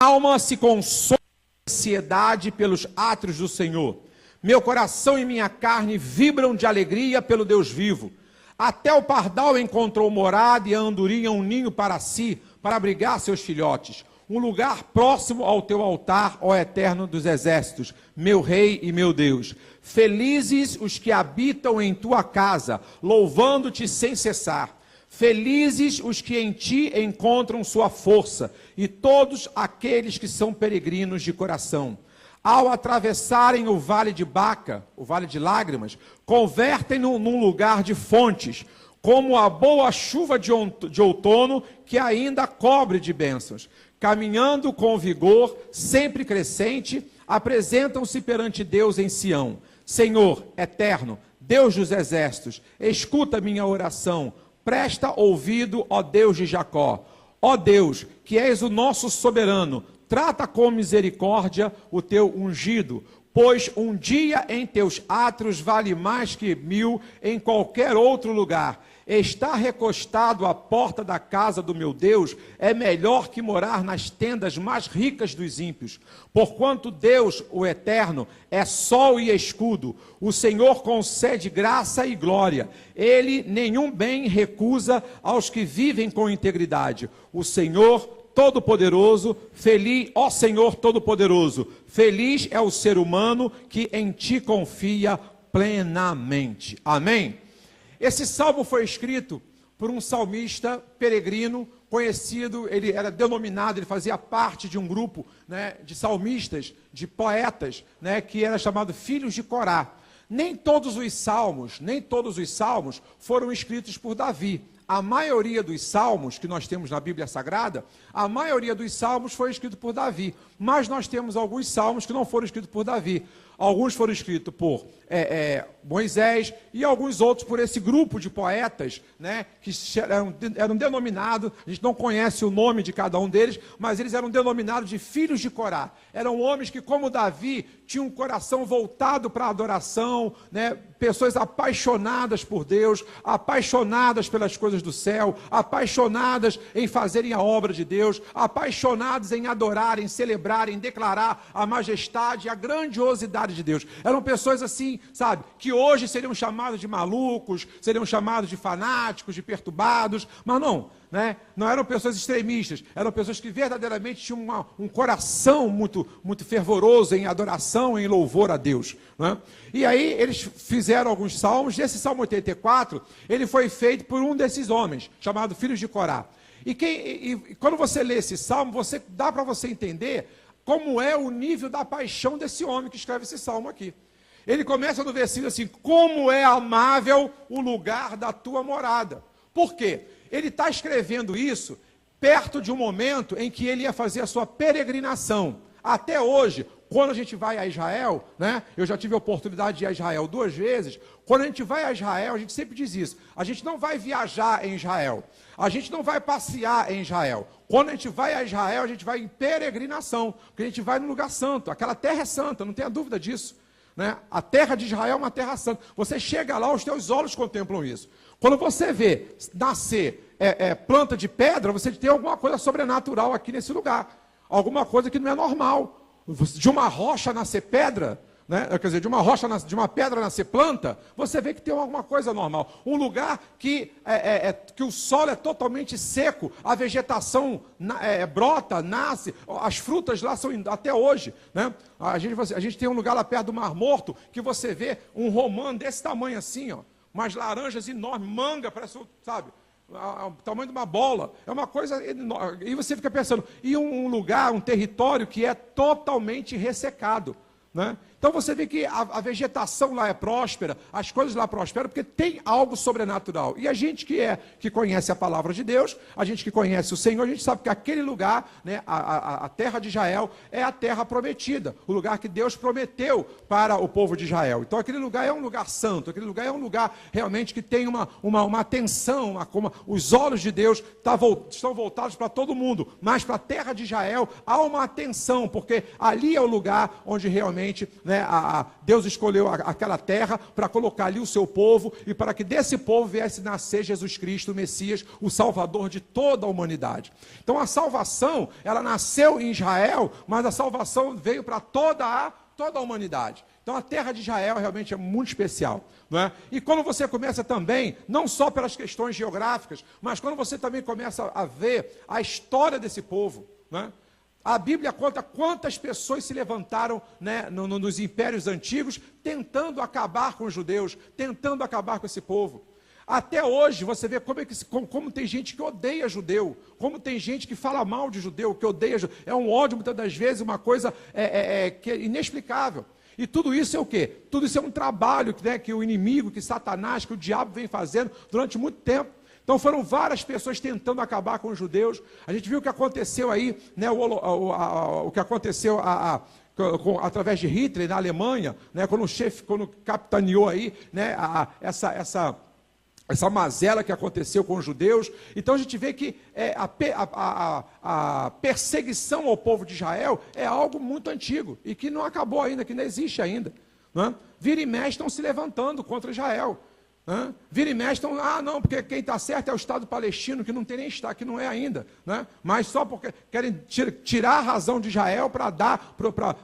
Alma se consome de ansiedade pelos átrios do Senhor. Meu coração e minha carne vibram de alegria pelo Deus vivo. Até o pardal encontrou morada e a andorinha um ninho para si, para abrigar seus filhotes. Um lugar próximo ao teu altar, ó Eterno dos exércitos, meu Rei e meu Deus. Felizes os que habitam em tua casa, louvando-te sem cessar. Felizes os que em ti encontram sua força, e todos aqueles que são peregrinos de coração. Ao atravessarem o vale de Baca, o vale de lágrimas, convertem-no num lugar de fontes, como a boa chuva de outono que ainda cobre de bênçãos. Caminhando com vigor, sempre crescente, apresentam-se perante Deus em Sião. Senhor, eterno, Deus dos exércitos, escuta minha oração, presta ouvido, ó Deus de Jacó. Ó Deus, que és o nosso soberano, trata com misericórdia o teu ungido, pois um dia em teus átrios vale mais que 1000 em qualquer outro lugar. Estar recostado à porta da casa do meu Deus é melhor que morar nas tendas mais ricas dos ímpios. Porquanto Deus, o Eterno, é sol e escudo. O Senhor concede graça e glória. Ele nenhum bem recusa aos que vivem com integridade. O Senhor Todo-Poderoso, feliz, ó Senhor Todo-Poderoso, feliz é o ser humano que em ti confia plenamente. Amém? Esse salmo foi escrito por um salmista peregrino, conhecido, ele era denominado, ele fazia parte de um grupo, né, de salmistas, de poetas, né, que era chamado Filhos de Corá. Nem todos os salmos foram escritos por Davi. A maioria dos salmos que nós temos na Bíblia Sagrada, a maioria dos salmos foi escrito por Davi. Mas nós temos alguns salmos que não foram escritos por Davi. Alguns foram escritos por Moisés e alguns outros por esse grupo de poetas, né, que eram denominados, a gente não conhece o nome de cada um deles, mas eles eram denominados de filhos de Corá. Eram homens que, como Davi, tinham um coração voltado para a adoração, né, pessoas apaixonadas por Deus, apaixonadas pelas coisas do céu, apaixonadas em fazerem a obra de Deus, apaixonadas em adorarem, celebrarem, declarar a majestade e a grandiosidade de Deus. Eram pessoas assim, sabe, que hoje seriam chamados de malucos, seriam chamados de fanáticos, de perturbados, mas não, né? Não eram pessoas extremistas, eram pessoas que verdadeiramente tinham um coração muito, muito fervoroso em adoração, em louvor a Deus, né? E aí eles fizeram alguns salmos. Esse Salmo 84, ele foi feito por um desses homens, chamado Filhos de Corá. E quando você lê esse salmo, dá para você entender como é o nível da paixão desse homem que escreve esse salmo aqui. Ele começa no versículo assim: como é amável o lugar da tua morada. Por quê? Ele está escrevendo isso perto de um momento em que ele ia fazer a sua peregrinação. Até hoje, quando a gente vai a Israel, né? Eu já tive a oportunidade de ir a Israel 2 vezes. Quando a gente vai a Israel, a gente sempre diz isso: a gente não vai viajar em Israel, a gente não vai passear em Israel. Quando a gente vai a Israel, a gente vai em peregrinação, porque a gente vai no lugar santo. Aquela terra é santa, não tenha dúvida disso, né? A terra de Israel é uma terra santa. Você chega lá, os teus olhos contemplam isso. Quando você vê nascer planta de pedra, você tem alguma coisa sobrenatural aqui nesse lugar. Alguma coisa que não é normal. De uma rocha nascer pedra, né? Quer dizer, de uma pedra nascer planta, você vê que tem alguma coisa normal. Um lugar que o solo é totalmente seco, a vegetação brota, nasce, as frutas lá são até hoje, né? A gente tem um lugar lá perto do Mar Morto que você vê um romã desse tamanho assim, ó, umas laranjas enormes, manga, parece, sabe, o tamanho de uma bola, é uma coisa enorme. E você fica pensando, e um lugar, um território que é totalmente ressecado, né? Então você vê que a vegetação lá é próspera, as coisas lá prosperam, porque tem algo sobrenatural. E a gente que conhece a palavra de Deus, a gente que conhece o Senhor, a gente sabe que aquele lugar, né, a terra de Israel, é a terra prometida, o lugar que Deus prometeu para o povo de Israel. Então aquele lugar é um lugar santo, aquele lugar é um lugar realmente que tem uma atenção, os olhos de Deus estão voltados para todo mundo, mas para a terra de Israel há uma atenção, porque ali é o lugar onde realmente, né, né, Deus escolheu aquela terra para colocar ali o seu povo e para que desse povo viesse nascer Jesus Cristo, o Messias, o Salvador de toda a humanidade. Então a salvação, ela nasceu em Israel, mas a salvação veio para toda a humanidade. Então a terra de Israel realmente é muito especial, não é? E quando você começa também, não só pelas questões geográficas, mas quando você também começa a ver a história desse povo, não é? A Bíblia conta quantas pessoas se levantaram, né, nos impérios antigos, tentando acabar com os judeus, tentando acabar com esse povo. Até hoje, você vê como tem gente que odeia judeu, como tem gente que fala mal de judeu, que odeia judeu. É um ódio, muitas das vezes, uma coisa que é inexplicável. E tudo isso é o quê? Tudo isso é um trabalho, né, que o inimigo, que Satanás, que o diabo vem fazendo durante muito tempo. Então foram várias pessoas tentando acabar com os judeus. A gente viu o que aconteceu aí, né, o que aconteceu através de Hitler na Alemanha, né, quando capitaneou aí, né, essa mazela que aconteceu com os judeus. Então a gente vê que a perseguição ao povo de Israel é algo muito antigo e que não acabou ainda, que não existe ainda. Né? Vira e mexe estão se levantando contra Israel. Né? Vira e mexe estão, não, porque quem está certo é o Estado palestino, que não tem nem Estado, que não é ainda. Né? Mas só porque querem tirar a razão de Israel para dar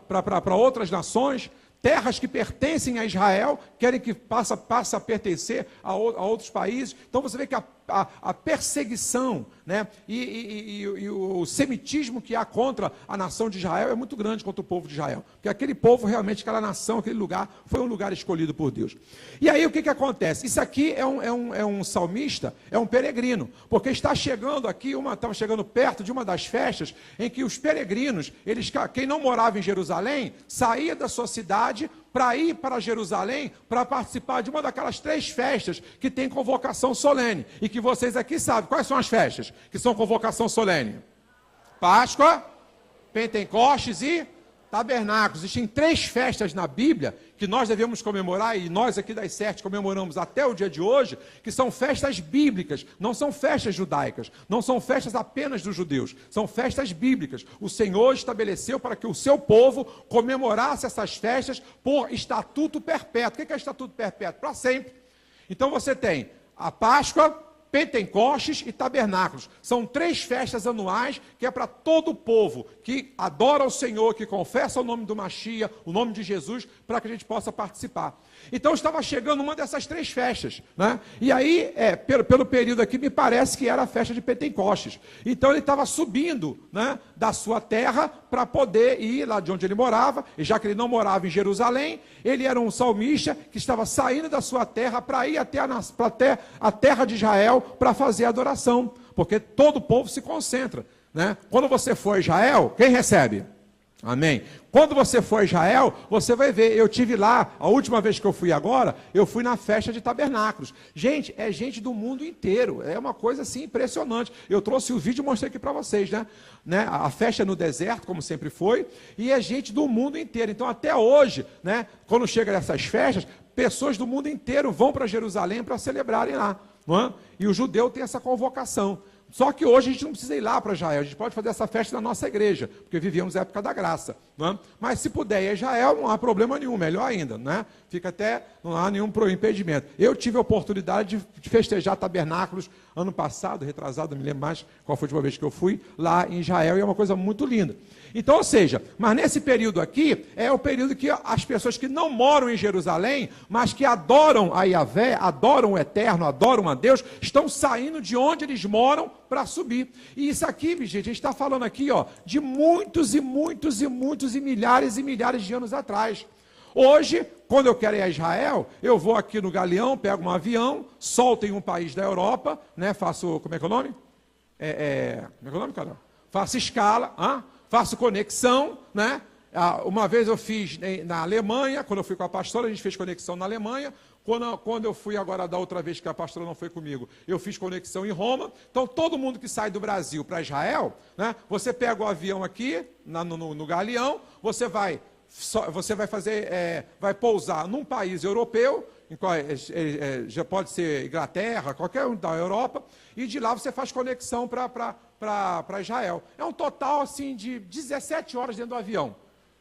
para outras nações. Terras que pertencem a Israel, querem que passe a pertencer a outros países. Então você vê que a perseguição, né, e o semitismo que há contra a nação de Israel é muito grande contra o povo de Israel. Porque aquele povo, realmente, aquela nação, aquele lugar, foi um lugar escolhido por Deus. E aí o que acontece? Isso aqui é um salmista, é um peregrino, porque está chegando aqui, estava chegando perto de uma das festas em que os peregrinos, quem não morava em Jerusalém, saía da sua cidade para ir para Jerusalém, para participar de uma daquelas 3 festas que tem convocação solene, e que vocês aqui sabem. Quais são as festas que são convocação solene? Páscoa, Pentecostes e Tabernáculos. Existem 3 festas na Bíblia que nós devemos comemorar, e nós aqui das 7 comemoramos até o dia de hoje, que são festas bíblicas, não são festas judaicas, não são festas apenas dos judeus, são festas bíblicas. O Senhor estabeleceu para que o seu povo comemorasse essas festas por estatuto perpétuo. O que é estatuto perpétuo? Para sempre. Então você tem a Páscoa, Pentecostes e Tabernáculos. São 3 festas anuais que é para todo o povo que adora o Senhor, que confessa o nome do Machia, o nome de Jesus, para que a gente possa participar. Então estava chegando uma dessas 3 festas, né? E aí, pelo período aqui, me parece que era a festa de Pentecostes. Então ele estava subindo, né, da sua terra para poder ir lá de onde ele morava, e já que ele não morava em Jerusalém, ele era um salmista que estava saindo da sua terra para ir até a terra de Israel para fazer adoração, porque todo o povo se concentra, né? Quando você for a Israel, quem recebe? Amém. Quando você for a Israel, você vai ver, eu tive lá, a última vez que eu fui agora, eu fui na festa de Tabernáculos. Gente, é gente do mundo inteiro, é uma coisa assim impressionante. Eu trouxe o vídeo e mostrei aqui para vocês, né? A festa é no deserto, como sempre foi, e é gente do mundo inteiro. Então até hoje, né, quando chega nessas festas, pessoas do mundo inteiro vão para Jerusalém para celebrarem lá, não é? E o judeu tem essa convocação. Só que hoje a gente não precisa ir lá para Israel, a gente pode fazer essa festa na nossa igreja, porque vivíamos a época da graça. Não é? Mas se puder ir a Israel, não há problema nenhum, melhor ainda, né? Fica até, não há nenhum impedimento. Eu tive a oportunidade de festejar Tabernáculos ano passado, retrasado, não me lembro mais qual foi a última vez que eu fui, lá em Israel, e é uma coisa muito linda. Então, ou seja, mas nesse período aqui, é o período que as pessoas que não moram em Jerusalém, mas que adoram a Yahvé, adoram o Eterno, adoram a Deus, estão saindo de onde eles moram para subir. E isso aqui, gente, a gente está falando aqui, ó, de muitos e muitos e muitos e milhares de anos atrás. Hoje, quando eu quero ir a Israel, eu vou aqui no Galeão, pego um avião, solto em um país da Europa, né, faço, como é que é o nome? Como é que é o nome, cara? Faço escala, faço conexão, né? Uma vez eu fiz na Alemanha, quando eu fui com a pastora, a gente fez conexão na Alemanha. Quando eu fui agora da outra vez que a pastora não foi comigo, eu fiz conexão em Roma. Então todo mundo que sai do Brasil para Israel, né? Você pega o avião aqui, no Galeão, você vai vai pousar num país europeu, já pode ser Inglaterra, qualquer um da Europa, e de lá você faz conexão para Israel. É um total assim de 17 horas dentro do avião.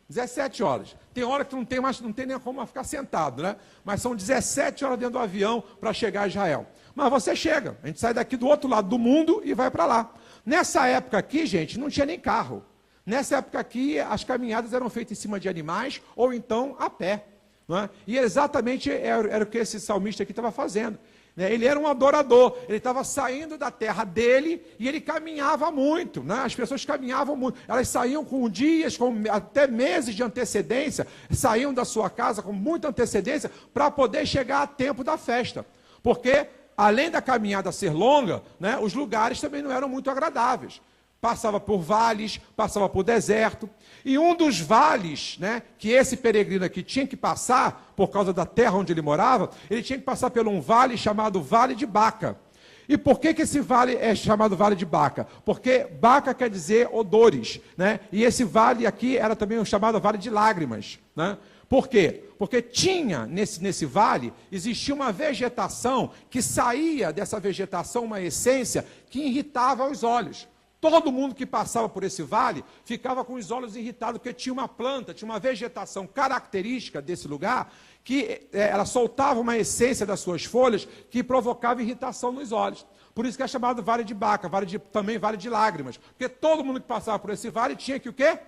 17 horas. Tem hora que não tem nem como ficar sentado, né? Mas são 17 horas dentro do avião para chegar a Israel. Mas você chega, a gente sai daqui do outro lado do mundo e vai para lá. Nessa época aqui, gente, não tinha nem carro. Nessa época aqui, as caminhadas eram feitas em cima de animais ou então a pé. Não é? E exatamente era o que esse salmista aqui estava fazendo. Ele era um adorador, ele estava saindo da terra dele e ele caminhava muito, né? As pessoas caminhavam muito, elas saíam com dias, com até meses de antecedência, saíam da sua casa com muita antecedência para poder chegar a tempo da festa, porque além da caminhada ser longa, né, os lugares também não eram muito agradáveis. Passava por vales, passava por deserto. E um dos vales, né, que esse peregrino aqui tinha que passar, por causa da terra onde ele morava, ele tinha que passar por um vale chamado Vale de Baca. E por que esse vale é chamado Vale de Baca? Porque Baca quer dizer odores, né? E esse vale aqui era também chamado Vale de Lágrimas, né? Por quê? Porque tinha, nesse vale, existia uma vegetação que saía dessa vegetação, uma essência que irritava os olhos. Todo mundo que passava por esse vale ficava com os olhos irritados, porque tinha uma planta, tinha uma vegetação característica desse lugar, que ela soltava uma essência das suas folhas que provocava irritação nos olhos. Por isso que é chamado Vale de Baca, também Vale de Lágrimas. Porque todo mundo que passava por esse vale tinha que o quê?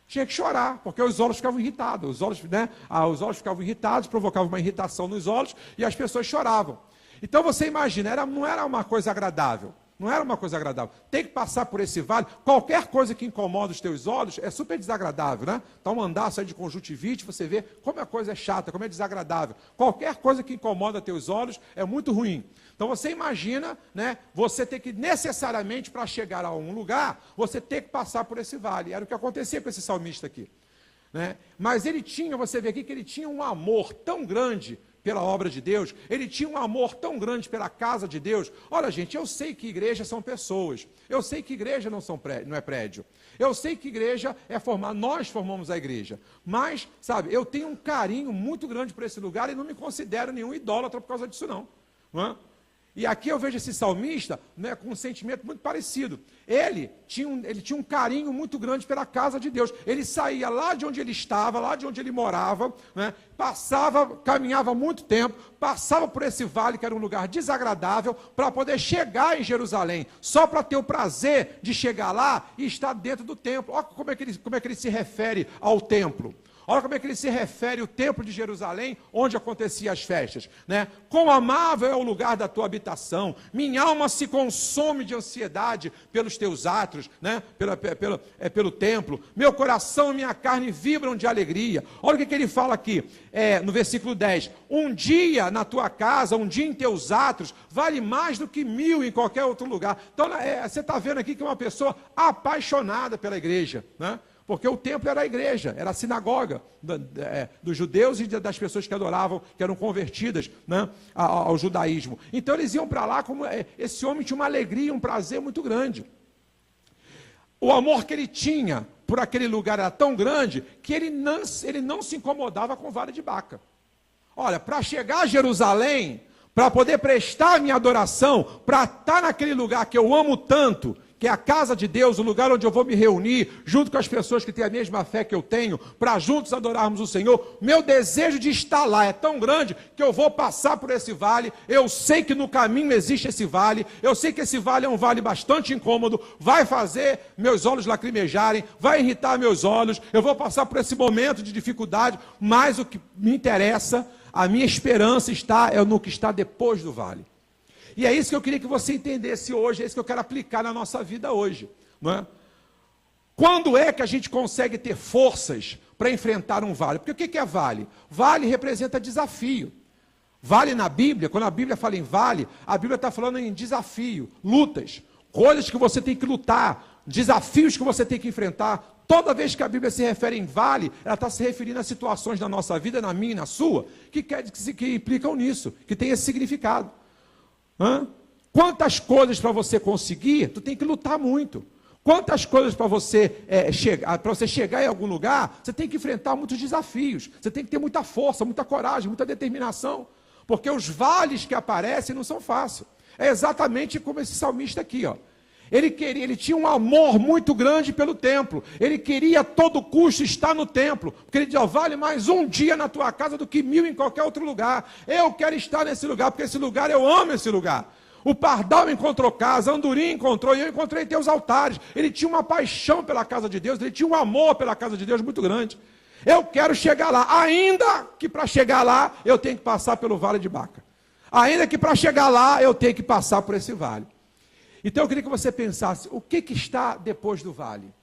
Tinha que chorar, porque os olhos ficavam irritados. Os olhos ficavam irritados, provocavam uma irritação nos olhos e as pessoas choravam. Então você imagina, não era uma coisa agradável. Não era uma coisa agradável. Tem que passar por esse vale. Qualquer coisa que incomoda os teus olhos é super desagradável, né? Então, andar, sair de conjuntivite, você vê como a coisa é chata, como é desagradável. Qualquer coisa que incomoda teus olhos é muito ruim. Então, você imagina, né? Você ter que necessariamente, para chegar a um lugar, você ter que passar por esse vale. Era o que acontecia com esse salmista aqui, né? Mas ele tinha, você vê aqui que ele tinha um amor tão grande pela obra de Deus, ele tinha um amor tão grande pela casa de Deus. Olha, gente, eu sei que igreja são pessoas, eu sei que igreja não é prédio, eu sei que igreja é formar, nós formamos a igreja, mas, sabe, eu tenho um carinho muito grande por esse lugar e não me considero nenhum idólatra por causa disso não é? E aqui eu vejo esse salmista, né, com um sentimento muito parecido. Ele tinha um carinho muito grande pela casa de Deus. Ele saía lá de onde ele estava, lá de onde ele morava, né, caminhava muito tempo, passava por esse vale, que era um lugar desagradável, para poder chegar em Jerusalém, só para ter o prazer de chegar lá e estar dentro do templo. Olha como é que ele se refere ao templo. Olha como é que ele se refere ao templo de Jerusalém, onde aconteciam as festas, né? Quão amável é o lugar da tua habitação, minha alma se consome de ansiedade pelos teus átrios, né? Pelo templo, meu coração e minha carne vibram de alegria. Olha o que ele fala aqui, no versículo 10, um dia na tua casa, um dia em teus átrios, vale mais do que 1000 em qualquer outro lugar. Então, você está vendo aqui que é uma pessoa apaixonada pela igreja, né? Porque o templo era a igreja, era a sinagoga dos judeus e das pessoas que adoravam, que eram convertidas, né, ao judaísmo. Então eles iam para lá, como esse homem tinha uma alegria, um prazer muito grande. O amor que ele tinha por aquele lugar era tão grande que ele não se incomodava com o Vale de Baca. Olha, para chegar a Jerusalém, para poder prestar a minha adoração, para estar naquele lugar que eu amo tanto, que é a casa de Deus, o lugar onde eu vou me reunir, junto com as pessoas que têm a mesma fé que eu tenho, para juntos adorarmos o Senhor, meu desejo de estar lá é tão grande, que eu vou passar por esse vale, eu sei que no caminho existe esse vale, eu sei que esse vale é um vale bastante incômodo, vai fazer meus olhos lacrimejarem, vai irritar meus olhos, eu vou passar por esse momento de dificuldade, mas o que me interessa, a minha esperança é no que está depois do vale. E é isso que eu queria que você entendesse hoje, é isso que eu quero aplicar na nossa vida hoje, não é? Quando é que a gente consegue ter forças para enfrentar um vale? Porque o que é vale? Vale representa desafio. Vale na Bíblia, quando a Bíblia fala em vale, a Bíblia está falando em desafio, lutas, coisas que você tem que lutar, desafios que você tem que enfrentar. Toda vez que a Bíblia se refere em vale, ela está se referindo a situações da nossa vida, na minha e na sua, que implicam nisso, que tem esse significado. Quantas coisas para você conseguir, tu tem que lutar muito. Quantas coisas para você chegar em algum lugar, você tem que enfrentar muitos desafios. Você tem que ter muita força, muita coragem, muita determinação. Porque os vales que aparecem não são fáceis. É exatamente como esse salmista aqui, ó. Ele tinha um amor muito grande pelo templo. Ele queria a todo custo estar no templo. Porque ele dizia, vale mais um dia na tua casa do que 1000 em qualquer outro lugar. Eu quero estar nesse lugar, porque esse lugar, eu amo esse lugar. O pardal encontrou casa, a andorinha encontrou, e eu encontrei teus altares. Ele tinha uma paixão pela casa de Deus, ele tinha um amor pela casa de Deus muito grande. Eu quero chegar lá, ainda que para chegar lá, eu tenho que passar pelo vale de Baca. Ainda que para chegar lá, eu tenho que passar por esse vale. Então eu queria que você pensasse, o que está depois do vale?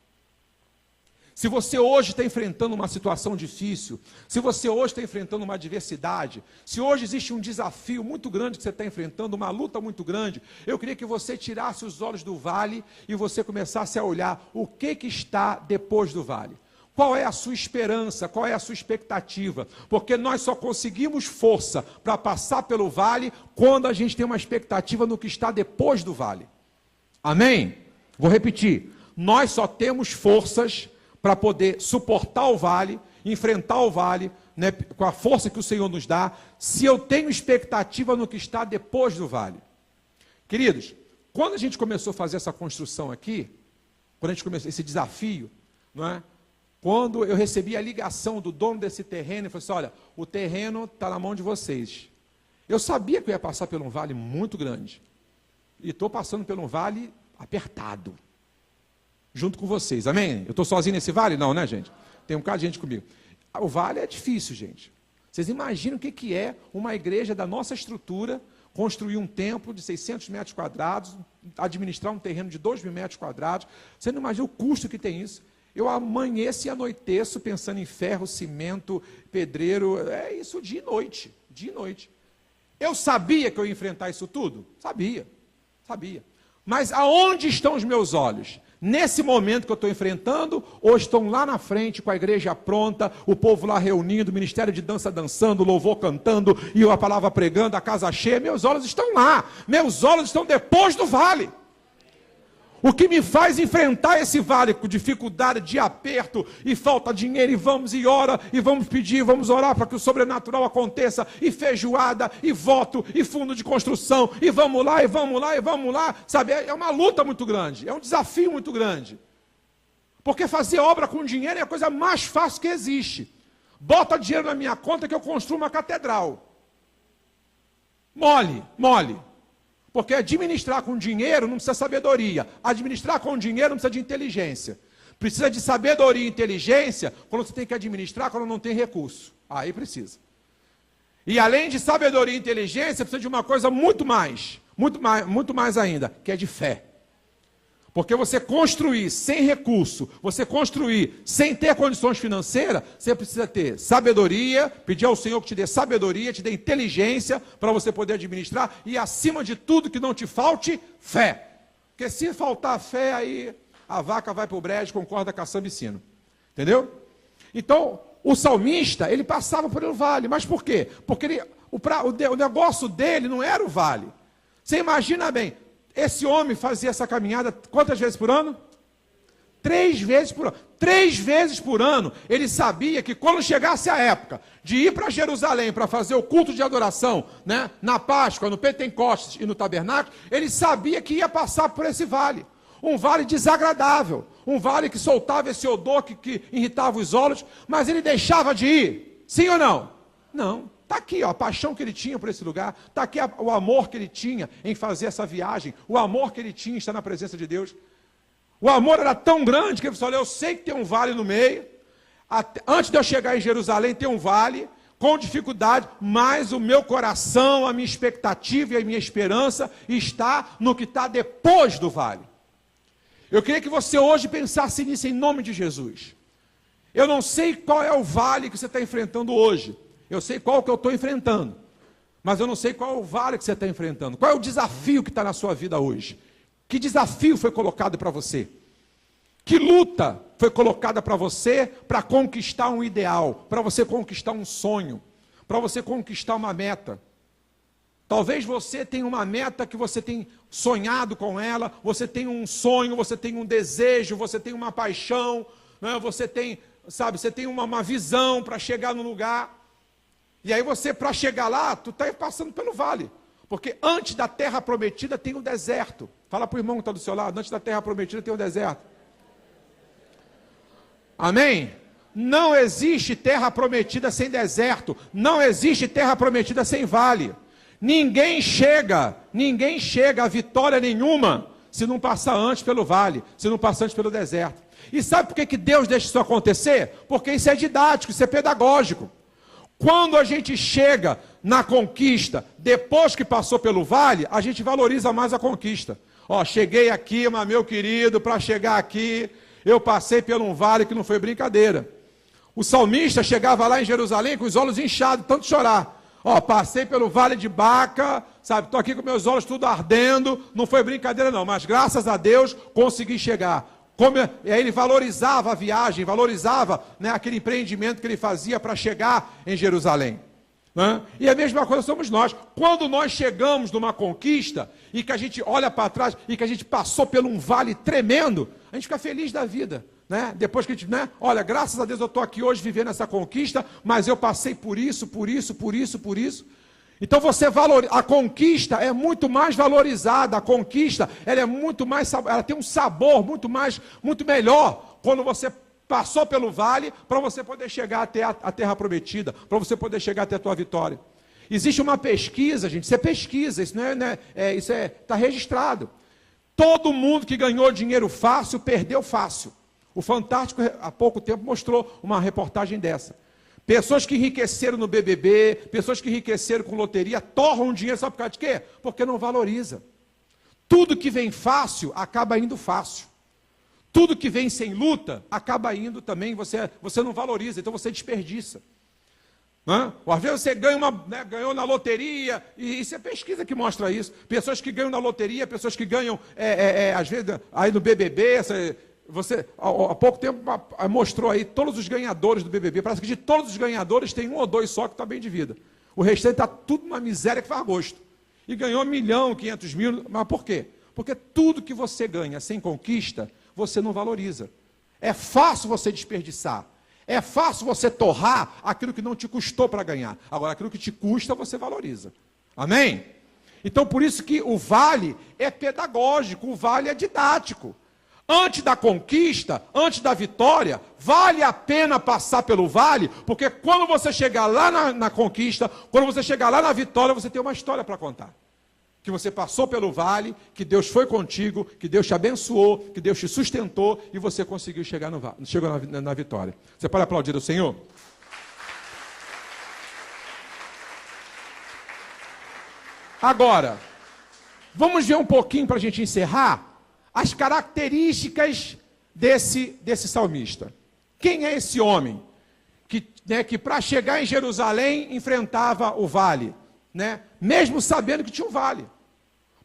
Se você hoje está enfrentando uma situação difícil, se você hoje está enfrentando uma adversidade, se hoje existe um desafio muito grande que você está enfrentando, uma luta muito grande, eu queria que você tirasse os olhos do vale e você começasse a olhar o que está depois do vale. Qual é a sua esperança, qual é a sua expectativa? Porque nós só conseguimos força para passar pelo vale quando a gente tem uma expectativa no que está depois do vale. Amém? Vou repetir. Nós só temos forças para poder suportar o vale, enfrentar o vale, né, com a força que o Senhor nos dá, se eu tenho expectativa no que está depois do vale. Queridos, quando a gente começou a fazer essa construção aqui, quando a gente começou esse desafio, não é? Quando eu recebi a ligação do dono desse terreno, ele falou assim, olha, o terreno está na mão de vocês. Eu sabia que eu ia passar por um vale muito grande. E estou passando por um vale apertado. Junto com vocês, amém? Eu estou sozinho nesse vale? Não, né, gente? Tem um bocado de gente comigo. O vale é difícil, gente. Vocês imaginam o que é uma igreja da nossa estrutura, construir um templo de 600 metros quadrados, administrar um terreno de 2.000 metros quadrados. Você não imagina o custo que tem isso? Eu amanheço e anoiteço pensando em ferro, cimento, pedreiro, é isso dia e noite, dia e noite. Eu sabia que eu ia enfrentar isso tudo? Sabia. Mas aonde estão os meus olhos? Nesse momento que eu estou enfrentando, ou estão lá na frente com a igreja pronta, o povo lá reunindo, o ministério de dança dançando, o louvor cantando e a palavra pregando, a casa cheia, meus olhos estão lá, meus olhos estão depois do vale. O que me faz enfrentar esse vale com dificuldade de aperto e falta de dinheiro, e ora, e vamos pedir, vamos orar para que o sobrenatural aconteça, e feijoada, e voto, e fundo de construção, e vamos lá, sabe, é uma luta muito grande, é um desafio muito grande. Porque fazer obra com dinheiro é a coisa mais fácil que existe. Bota dinheiro na minha conta que eu construo uma catedral. Mole. Porque administrar com dinheiro não precisa de sabedoria. Administrar com dinheiro não precisa de inteligência. Precisa de sabedoria e inteligência quando você tem que administrar, quando não tem recurso. Aí precisa. E além de sabedoria e inteligência, precisa de uma coisa muito mais ainda, que é de fé. Porque você construir sem recurso, você construir sem ter condições financeiras, você precisa ter sabedoria, pedir ao Senhor que te dê sabedoria, te dê inteligência para você poder administrar e, acima de tudo, que não te falte fé. Porque se faltar fé, aí a vaca vai para o brejo, concorda com a sambicino. Entendeu? Então, o salmista, ele passava por um vale. Mas por quê? Porque o negócio dele não era o vale. Você imagina bem, esse homem fazia essa caminhada quantas vezes por ano? 3 vezes por ano. 3 vezes por ano, ele sabia que quando chegasse a época de ir para Jerusalém para fazer o culto de adoração, né, na Páscoa, no Pentecostes e no Tabernáculo, ele sabia que ia passar por esse vale. Um vale desagradável, um vale que soltava esse odor que irritava os olhos, mas ele deixava de ir. Sim ou não? Não. Está aqui, ó, a paixão que ele tinha por esse lugar, está aqui o amor que ele tinha em fazer essa viagem, o amor que ele tinha em estar na presença de Deus. O amor era tão grande que ele falou, eu sei que tem um vale no meio, antes de eu chegar em Jerusalém tem um vale, com dificuldade, mas o meu coração, a minha expectativa e a minha esperança está no que está depois do vale. Eu queria que você hoje pensasse nisso em nome de Jesus. Eu não sei qual é o vale que você está enfrentando hoje. Eu sei qual que eu estou enfrentando, mas eu não sei qual é o vale que você está enfrentando. Qual é o desafio que está na sua vida hoje? Que desafio foi colocado para você? Que luta foi colocada para você para conquistar um ideal, para você conquistar um sonho, para você conquistar uma meta? Talvez você tenha uma meta que você tem sonhado com ela, você tem um sonho, você tem um desejo, você tem uma paixão, né? Você tem, sabe, você tem uma visão para chegar no lugar. E aí você, para chegar lá, tu está passando pelo vale. Porque antes da terra prometida tem o deserto. Fala para o irmão que está do seu lado, antes da terra prometida tem o deserto. Amém? Não existe terra prometida sem deserto. Não existe terra prometida sem vale. Ninguém chega a vitória nenhuma se não passar antes pelo vale, se não passar antes pelo deserto. E sabe por que Deus deixa isso acontecer? Porque isso é didático, isso é pedagógico. Quando a gente chega na conquista, depois que passou pelo vale, a gente valoriza mais a conquista. Ó, cheguei aqui, mas meu querido, para chegar aqui, eu passei por um vale que não foi brincadeira. O salmista chegava lá em Jerusalém com os olhos inchados, tanto chorar. Ó, passei pelo vale de Baca, sabe, estou aqui com meus olhos tudo ardendo, não foi brincadeira não, mas graças a Deus consegui chegar. E aí ele valorizava a viagem, valorizava, né, aquele empreendimento que ele fazia para chegar em Jerusalém. Né? E a mesma coisa somos nós. Quando nós chegamos numa conquista e que a gente olha para trás e que a gente passou por um vale tremendo, a gente fica feliz da vida. Né? Depois que a gente, né? Olha, graças a Deus eu estou aqui hoje vivendo essa conquista, mas eu passei por isso. Então a conquista é muito mais valorizada, a conquista ela é muito mais, ela tem um sabor muito melhor quando você passou pelo vale para você poder chegar até a terra prometida, para você poder chegar até a tua vitória. Existe uma pesquisa, gente, isso é pesquisa, isso está registrado. Todo mundo que ganhou dinheiro fácil, perdeu fácil. O Fantástico, há pouco tempo, mostrou uma reportagem dessa. Pessoas que enriqueceram no BBB, pessoas que enriqueceram com loteria, torram dinheiro, sabe por causa de quê? Porque não valoriza. Tudo que vem fácil, acaba indo fácil. Tudo que vem sem luta, acaba indo também, você não valoriza, então você desperdiça. Às vezes você ganhou na loteria, e isso é pesquisa que mostra isso. Pessoas que ganham na loteria, pessoas que ganham, às vezes, aí no BBB, você, há pouco tempo, mostrou aí todos os ganhadores do BBB. Parece que de todos os ganhadores tem um ou dois só que está bem de vida. O restante está tudo uma miséria que faz gosto. E ganhou 1.500.000, mas por quê? Porque tudo que você ganha sem conquista, você não valoriza. É fácil você desperdiçar. É fácil você torrar aquilo que não te custou para ganhar. Agora, aquilo que te custa, você valoriza. Amém? Então, por isso que o vale é pedagógico, o vale é didático. Antes da conquista, antes da vitória, vale a pena passar pelo vale, porque quando você chegar lá na conquista, quando você chegar lá na vitória, você tem uma história para contar. Que você passou pelo vale, que Deus foi contigo, que Deus te abençoou, que Deus te sustentou e você conseguiu chegar no vale, chegou na vitória. Você pode aplaudir o Senhor? Agora, vamos ver um pouquinho para a gente encerrar as características desse salmista. Quem é esse homem que para chegar em Jerusalém enfrentava o vale? Mesmo sabendo que tinha um vale.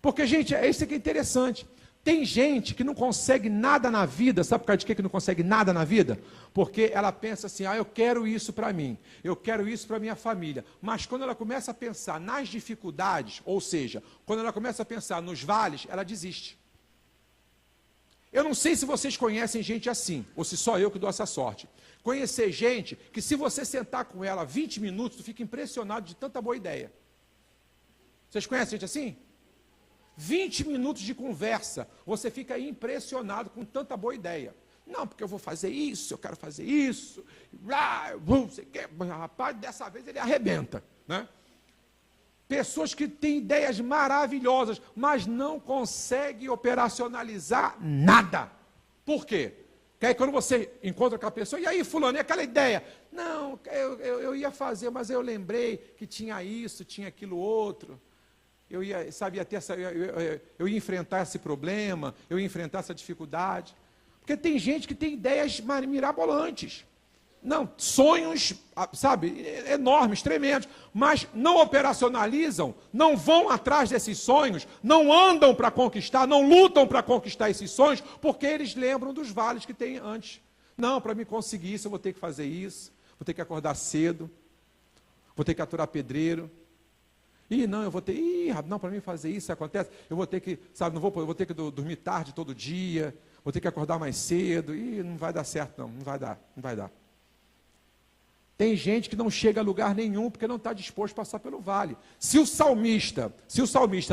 Porque, gente, isso aqui é interessante. Tem gente que não consegue nada na vida, sabe por causa de que não consegue nada na vida? Porque ela pensa assim, eu quero isso para mim, eu quero isso para minha família. Mas quando ela começa a pensar nas dificuldades, ou seja, quando ela começa a pensar nos vales, ela desiste. Eu não sei se vocês conhecem gente assim, ou se só eu que dou essa sorte. Conhecer gente que se você sentar com ela 20 minutos, tu fica impressionado de tanta boa ideia. Vocês conhecem gente assim? 20 minutos de conversa, você fica impressionado com tanta boa ideia. Não, porque eu vou fazer isso, eu quero fazer isso. Rapaz, dessa vez ele arrebenta. Pessoas que têm ideias maravilhosas, mas não conseguem operacionalizar nada. Por quê? Porque aí quando você encontra com a pessoa, e aí fulano, e aquela ideia? Não, eu ia fazer, mas eu lembrei que tinha isso, tinha aquilo outro. Eu ia enfrentar esse problema, eu ia enfrentar essa dificuldade. Porque tem gente que tem ideias mirabolantes. Não, sonhos, sabe, enormes, tremendos, mas não operacionalizam, não vão atrás desses sonhos, não andam para conquistar, não lutam para conquistar esses sonhos, porque eles lembram dos vales que tem antes. Não, para me conseguir isso, eu vou ter que fazer isso, vou ter que acordar cedo, vou ter que aturar pedreiro. Eu vou ter, para mim fazer isso acontece, eu vou ter que, sabe, eu vou ter que dormir tarde todo dia, vou ter que acordar mais cedo, não vai dar certo não vai dar. Tem gente que não chega a lugar nenhum porque não está disposto a passar pelo vale. Se o salmista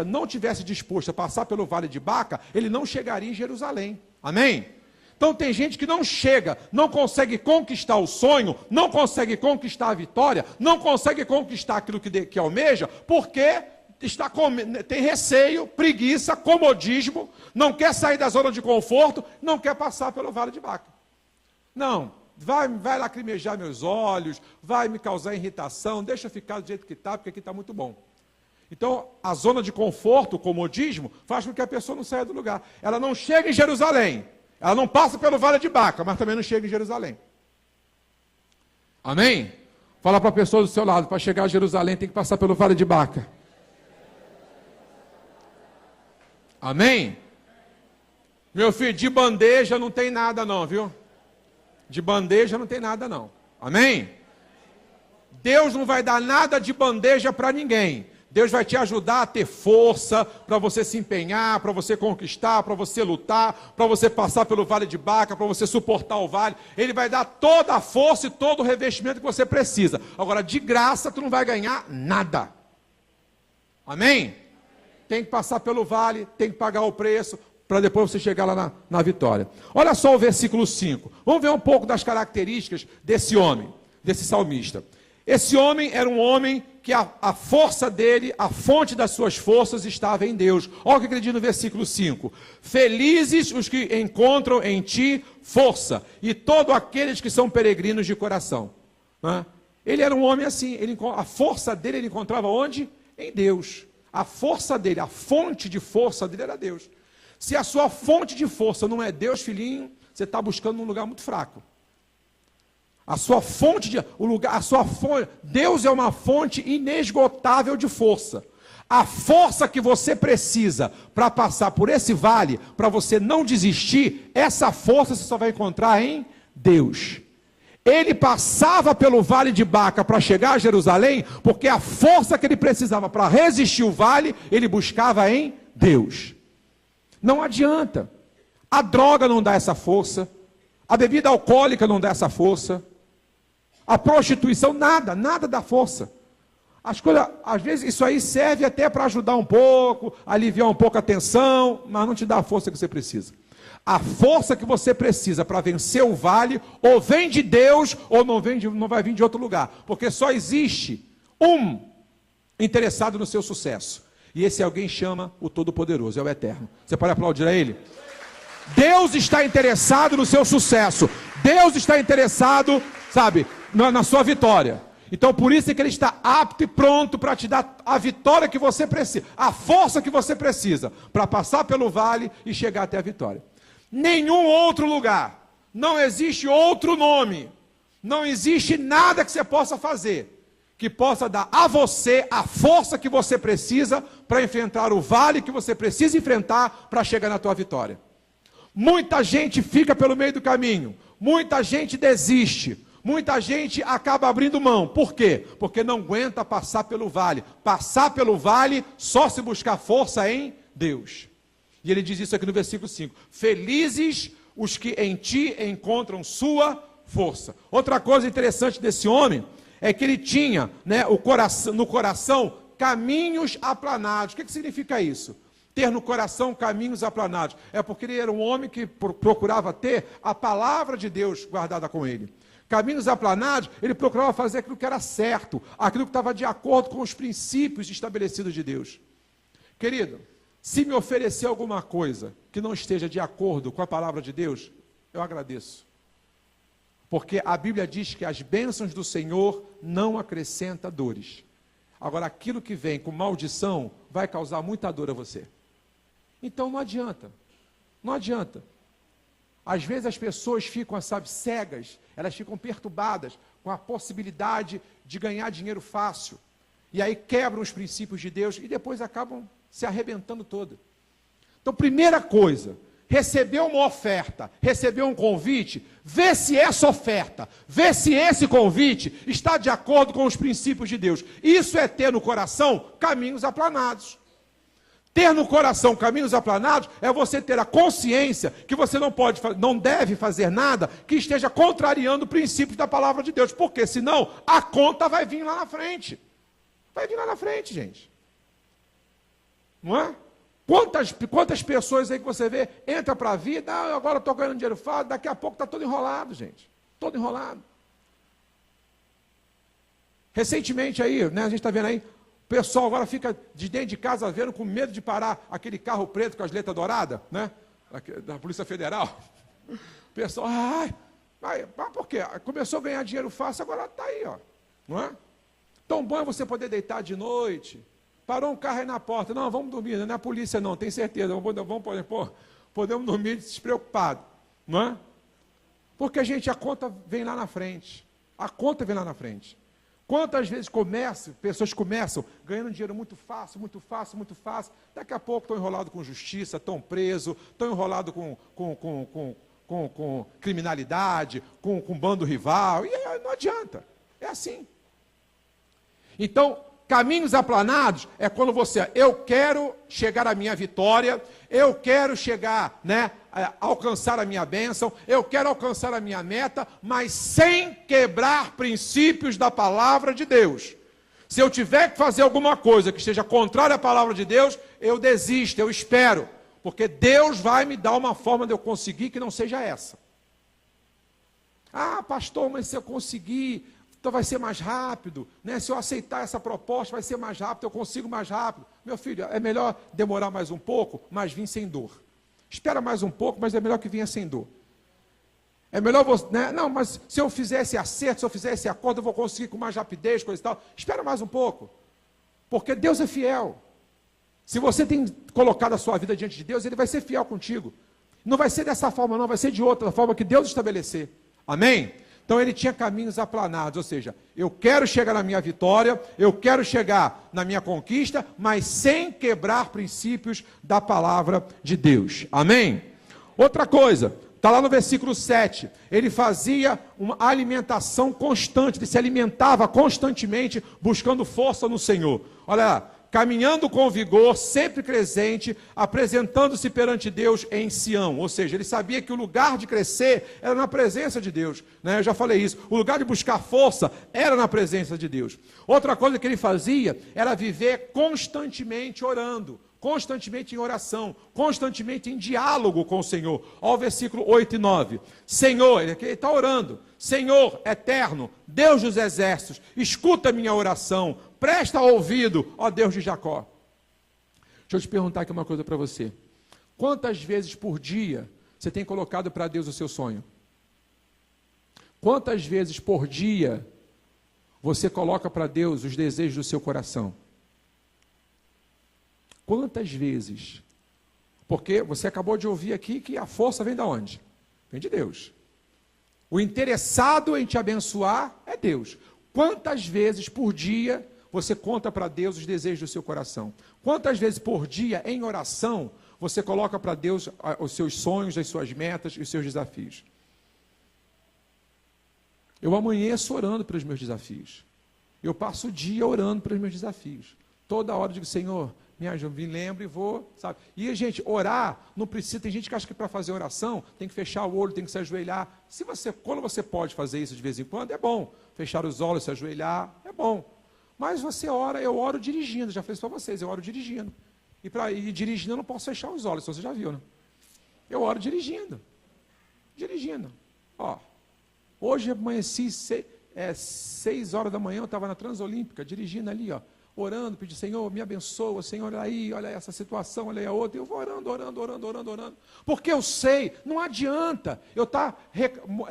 não tivesse disposto a passar pelo vale de Baca, ele não chegaria em Jerusalém. Amém? Então tem gente que não chega, não consegue conquistar o sonho, não consegue conquistar a vitória, não consegue conquistar aquilo que almeja, porque tem receio, preguiça, comodismo, não quer sair da zona de conforto, não quer passar pelo vale de Baca. Não, vai lacrimejar meus olhos, vai me causar irritação, deixa eu ficar do jeito que está, porque aqui está muito bom. Então, a zona de conforto, o comodismo, faz com que a pessoa não saia do lugar. Ela não chega em Jerusalém, ela não passa pelo vale de Baca, mas também não chega em Jerusalém. Amém? Fala para a pessoa do seu lado, para chegar a Jerusalém tem que passar pelo vale de Baca. Amém? Meu filho, de bandeja não tem nada não, viu? De bandeja não tem nada não. Amém? Deus não vai dar nada de bandeja para ninguém. Deus vai te ajudar a ter força para você se empenhar, para você conquistar, para você lutar, para você passar pelo vale de Baca, para você suportar o vale. Ele vai dar toda a força e todo o revestimento que você precisa. Agora, de graça, tu não vai ganhar nada. Amém? Tem que passar pelo vale, tem que pagar o preço, para depois você chegar lá na vitória. Olha só o versículo 5. Vamos ver um pouco das características desse homem, desse salmista. Esse homem era um homem que a força dele, a fonte das suas forças estava em Deus. Olha o que ele diz no versículo 5. Felizes os que encontram em ti força, e todos aqueles que são peregrinos de coração. Ele era um homem assim, a força dele ele encontrava onde? Em Deus. A força dele, a fonte de força dele era Deus. Se a sua fonte de força não é Deus, filhinho, você está buscando um lugar muito fraco. A sua fonte Deus é uma fonte inesgotável de força. A força que você precisa para passar por esse vale, para você não desistir, essa força você só vai encontrar em Deus. Ele passava pelo vale de Baca para chegar a Jerusalém, porque a força que ele precisava para resistir o vale, ele buscava em Deus. Não adianta. A droga não dá essa força. A bebida alcoólica não dá essa força. A prostituição, nada dá força. As coisas, às vezes isso aí serve até para ajudar um pouco, aliviar um pouco a tensão, mas não te dá a força que você precisa. A força que você precisa para vencer o vale, ou vem de Deus, ou não vai vir de outro lugar. Porque só existe um interessado no seu sucesso. E esse alguém chama o Todo-Poderoso, é o Eterno. Você pode aplaudir a Ele? Deus está interessado no seu sucesso. Deus está interessado, sabe, na sua vitória. Então por isso é que Ele está apto e pronto para te dar a vitória que você precisa, a força que você precisa, para passar pelo vale e chegar até a vitória. Nenhum outro lugar, não existe outro nome, não existe nada que você possa fazer, que possa dar a você a força que você precisa para enfrentar o vale que você precisa enfrentar para chegar na tua vitória. Muita gente fica pelo meio do caminho, muita gente desiste, muita gente acaba abrindo mão. Por quê? Porque não aguenta passar pelo vale. Passar pelo vale só se buscar força em Deus. E ele diz isso aqui no versículo 5. Felizes os que em ti encontram sua força. Outra coisa interessante desse homem é que ele tinha, no coração caminhos aplanados. O que significa isso? Ter no coração caminhos aplanados. É porque ele era um homem que procurava ter a palavra de Deus guardada com ele. Caminhos aplanados, ele procurava fazer aquilo que era certo, aquilo que estava de acordo com os princípios estabelecidos de Deus. Querido, se me oferecer alguma coisa que não esteja de acordo com a palavra de Deus, eu agradeço. Porque a Bíblia diz que as bênçãos do Senhor não acrescentam dores. Agora, aquilo que vem com maldição vai causar muita dor a você. Então não adianta. Não adianta. Às vezes as pessoas ficam, cegas, elas ficam perturbadas com a possibilidade de ganhar dinheiro fácil. E aí quebram os princípios de Deus e depois acabam se arrebentando todo. Então, primeira coisa, recebeu uma oferta, recebeu um convite, vê se essa oferta, vê se esse convite está de acordo com os princípios de Deus. Isso é ter no coração caminhos aplanados. Ter no coração caminhos aplanados é você ter a consciência que você não deve fazer nada que esteja contrariando o princípio da palavra de Deus, porque senão a conta vai vir lá na frente. Vai vir lá na frente, gente. Não é? Quantas pessoas aí que você vê, entra para a vida, agora eu estou ganhando dinheiro fácil, daqui a pouco está todo enrolado, gente. Todo enrolado. Recentemente aí, né, a gente está vendo aí, o pessoal agora fica de dentro de casa vendo com medo de parar aquele carro preto com as letras douradas, né? Da Polícia Federal. O pessoal, por quê? Começou a ganhar dinheiro fácil, agora está aí, ó. Não é? Tão bom é você poder deitar de noite. Parou um carro aí na porta. Não, vamos dormir, não é a polícia não, tem certeza. Podemos dormir despreocupado. Não é? Porque a conta vem lá na frente. A conta vem lá na frente. Quantas vezes pessoas começam ganhando dinheiro muito fácil, muito fácil, muito fácil, daqui a pouco estão enrolados com justiça, estão presos, estão enrolados com criminalidade, com bando rival, e não adianta, é assim. Então, caminhos aplanados é quando eu quero chegar à minha vitória, eu quero chegar, alcançar a minha bênção, eu quero alcançar a minha meta, mas sem quebrar princípios da palavra de Deus. Se eu tiver que fazer alguma coisa que esteja contrária à palavra de Deus, eu desisto, eu espero, porque Deus vai me dar uma forma de eu conseguir que não seja essa. Ah, pastor, mas se eu conseguir, então vai ser mais rápido, né? Se eu aceitar essa proposta, vai ser mais rápido, eu consigo mais rápido. Meu filho, é melhor demorar mais um pouco, mas vir sem dor. Espera mais um pouco, mas é melhor que venha sem dor. É melhor você, né? Não, mas se eu fizer esse acerto, se eu fizer esse acordo, eu vou conseguir com mais rapidez, coisa e tal. Espera mais um pouco, porque Deus é fiel. Se você tem colocado a sua vida diante de Deus, Ele vai ser fiel contigo. Não vai ser dessa forma não, vai ser de outra forma que Deus estabelecer. Amém? Então ele tinha caminhos aplanados, ou seja, eu quero chegar na minha vitória, eu quero chegar na minha conquista, mas sem quebrar princípios da palavra de Deus. Amém? Outra coisa, está lá no versículo 7, ele fazia uma alimentação constante, ele se alimentava constantemente, buscando força no Senhor. Olha lá, caminhando com vigor, sempre crescente, apresentando-se perante Deus em Sião. Ou seja, ele sabia que o lugar de crescer era na presença de Deus. Né? Eu já falei isso. O lugar de buscar força era na presença de Deus. Outra coisa que ele fazia era viver constantemente orando, constantemente em oração, constantemente em diálogo com o Senhor. Olha o versículo 8 e 9. Senhor, ele está orando. Senhor eterno, Deus dos exércitos, escuta a minha oração, presta ouvido, ó Deus de Jacó. Deixa eu te perguntar aqui uma coisa para você. Quantas vezes por dia você tem colocado para Deus o seu sonho? Quantas vezes por dia você coloca para Deus os desejos do seu coração? Quantas vezes? Porque você acabou de ouvir aqui que a força vem de onde? Vem de Deus. O interessado em te abençoar é Deus. Quantas vezes por dia você conta para Deus os desejos do seu coração? Quantas vezes por dia, em oração, você coloca para Deus os seus sonhos, as suas metas e os seus desafios? Eu amanheço orando pelos meus desafios. Eu passo o dia orando pelos meus desafios. Toda hora eu digo, Senhor, me ajuda, me lembro e vou, sabe? E, gente, orar, não precisa, tem gente que acha que para fazer oração, tem que fechar o olho, tem que se ajoelhar. Quando você pode fazer isso de vez em quando, é bom. Fechar os olhos, se ajoelhar, é bom. Mas você ora, eu oro dirigindo, já fiz para vocês, eu oro dirigindo. E para ir dirigindo eu não posso fechar os olhos, você já viu, né? Eu oro dirigindo. Ó, hoje amanheci 6 horas da manhã, eu estava na Transolímpica, dirigindo ali, ó. Orando, pedindo, Senhor, me abençoa, Senhor, olha essa situação, olha a outra, eu vou orando. Porque eu sei, não adianta eu estar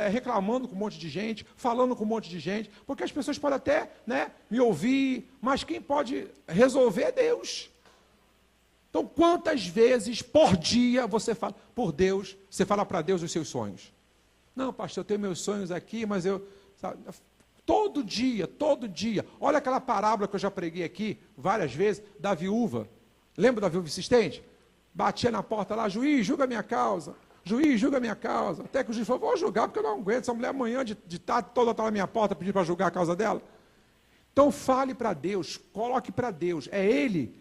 reclamando com um monte de gente, falando com um monte de gente, porque as pessoas podem até, me ouvir, mas quem pode resolver é Deus. Então, quantas vezes por dia você fala, você fala para Deus os seus sonhos? Não, pastor, eu tenho meus sonhos aqui, mas todo dia. Olha aquela parábola que eu já preguei aqui várias vezes, da viúva. Lembra da viúva insistente? Batia na porta lá, juiz, julga a minha causa. Até que o juiz falou, vou julgar, porque eu não aguento. Essa mulher amanhã de tarde toda está na minha porta pedindo para julgar a causa dela. Então fale para Deus, coloque para Deus. É Ele,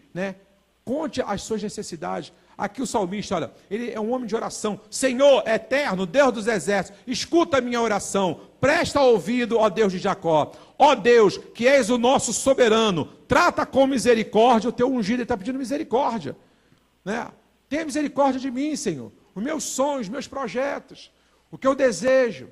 Conte as suas necessidades. Aqui o salmista, olha, ele é um homem de oração. Senhor eterno, Deus dos exércitos, escuta a minha oração. Presta ouvido, ó Deus de Jacó. Ó Deus, que és o nosso soberano, trata com misericórdia o teu ungido. Ele está pedindo misericórdia, né? Tenha misericórdia de mim, Senhor. Os meus sonhos, os meus projetos, o que eu desejo.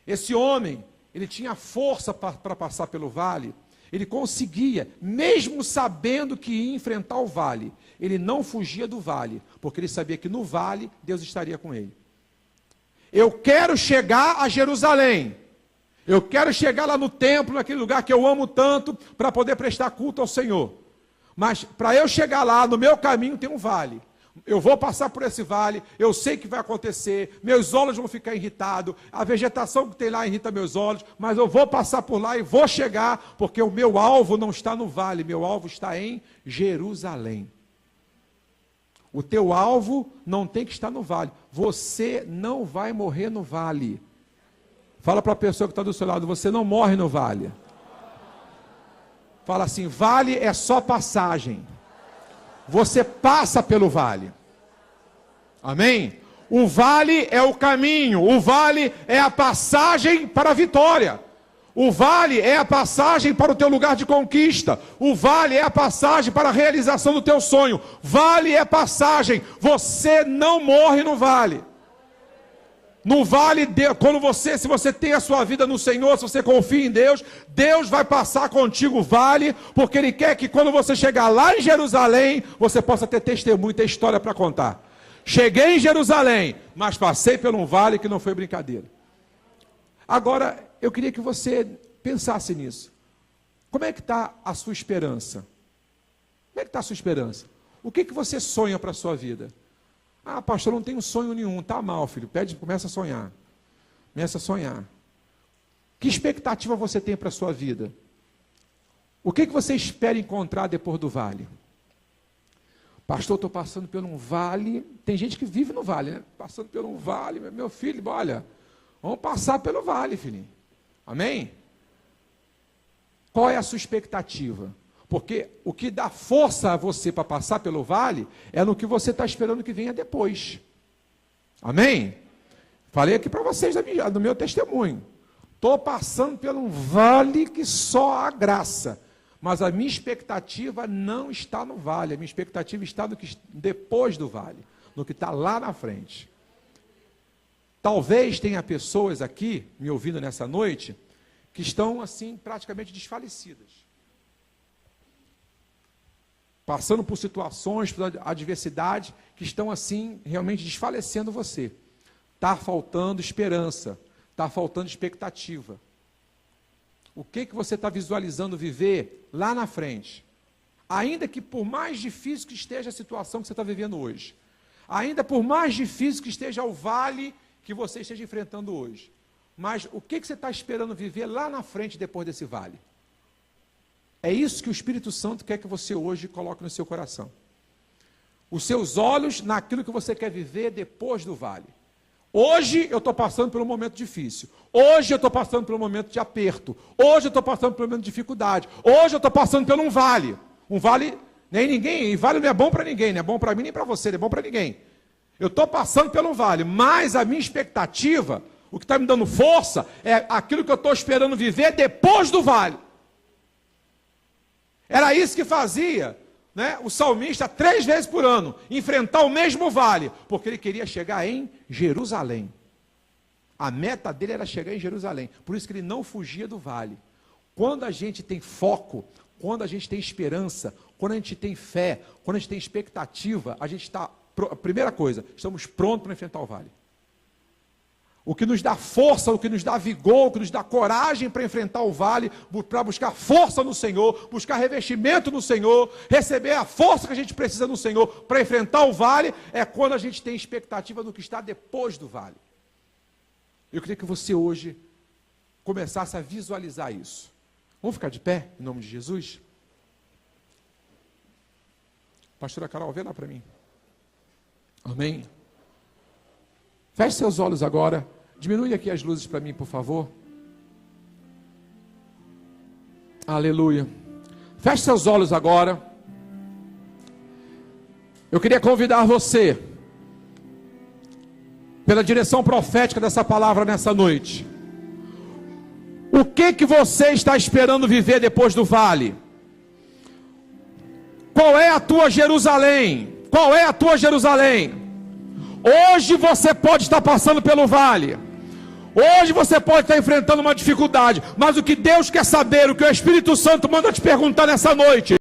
Esse homem, ele tinha força para passar pelo vale. Ele conseguia, mesmo sabendo que ia enfrentar o vale, ele não fugia do vale, porque ele sabia que no vale Deus estaria com ele. Eu quero chegar a Jerusalém. Eu quero chegar lá no templo, naquele lugar que eu amo tanto, para poder prestar culto ao Senhor. Mas para eu chegar lá, no meu caminho tem um vale. Eu vou passar por esse vale, eu sei que vai acontecer, meus olhos vão ficar irritados, a vegetação que tem lá irrita meus olhos, mas eu vou passar por lá e vou chegar, porque o meu alvo não está no vale, meu alvo está em Jerusalém. O teu alvo não tem que estar no vale, você não vai morrer no vale. Fala para a pessoa que está do seu lado, você não morre no vale. Fala assim, vale é só passagem. Você passa pelo vale. Amém? O vale é o caminho, o vale é a passagem para a vitória. O vale é a passagem para o teu lugar de conquista. O vale é a passagem para a realização do teu sonho. Vale é passagem. Você não morre no vale. No vale, se você tem a sua vida no Senhor, se você confia em Deus, Deus vai passar contigo o vale, porque Ele quer que quando você chegar lá em Jerusalém, você possa ter testemunho, ter história para contar. Cheguei em Jerusalém, mas passei por um vale que não foi brincadeira. Agora, eu queria que você pensasse nisso. Como é que está a sua esperança? Como é que está a sua esperança? O que você sonha para a sua vida? Ah, pastor, não tenho sonho nenhum. Tá mal, filho. Começa a sonhar. Começa a sonhar. Que expectativa você tem para a sua vida? O que você espera encontrar depois do vale? Pastor, estou passando por um vale. Tem gente que vive no vale, né? Passando por um vale. Meu filho, olha, vamos passar pelo vale, filhinho. Amém? Qual é a sua expectativa? Porque o que dá força a você para passar pelo vale é no que você está esperando que venha depois. Amém? Falei aqui para vocês do meu testemunho. Estou passando por um vale que só há graça. Mas a minha expectativa não está no vale. A minha expectativa está no que depois do vale. No que está lá na frente. Talvez tenha pessoas aqui, me ouvindo nessa noite, que estão assim praticamente desfalecidas. Passando por situações, por adversidade, que estão assim, realmente desfalecendo você. Está faltando esperança, está faltando expectativa. O que você está visualizando viver lá na frente? Ainda que por mais difícil que esteja a situação que você está vivendo hoje, ainda por mais difícil que esteja o vale que você esteja enfrentando hoje, mas o que você está esperando viver lá na frente depois desse vale? É isso que o Espírito Santo quer que você hoje coloque no seu coração. Os seus olhos naquilo que você quer viver depois do vale. Hoje eu estou passando por um momento difícil. Hoje eu estou passando por um momento de aperto. Hoje eu estou passando por um momento de dificuldade. Hoje eu estou passando por um vale. Um vale, nem ninguém, e vale não é bom para ninguém, não é bom para mim nem para você, não é bom para ninguém. Eu estou passando pelo vale, mas a minha expectativa, o que está me dando força, é aquilo que eu estou esperando viver depois do vale. Era isso que fazia, né, o salmista 3 vezes por ano, enfrentar o mesmo vale, porque ele queria chegar em Jerusalém. A meta dele era chegar em Jerusalém, por isso que ele não fugia do vale. Quando a gente tem foco, quando a gente tem esperança, quando a gente tem fé, quando a gente tem expectativa, a gente está, primeira coisa, estamos prontos para enfrentar o vale. O que nos dá força, o que nos dá vigor, o que nos dá coragem para enfrentar o vale, para buscar força no Senhor, buscar revestimento no Senhor, receber a força que a gente precisa no Senhor para enfrentar o vale, é quando a gente tem expectativa do que está depois do vale. Eu queria que você hoje começasse a visualizar isso. Vamos ficar de pé, em nome de Jesus? Pastora Carol, vê lá para mim. Amém? Feche seus olhos agora. Diminui aqui as luzes para mim, por favor. Aleluia. Feche seus olhos agora. Eu queria convidar você, pela direção profética dessa palavra nessa noite. O que você está esperando viver depois do vale? Qual é a tua Jerusalém? Qual é a tua Jerusalém? Hoje você pode estar passando pelo vale. Hoje você pode estar enfrentando uma dificuldade. Mas o que Deus quer saber, o que o Espírito Santo manda te perguntar nessa noite: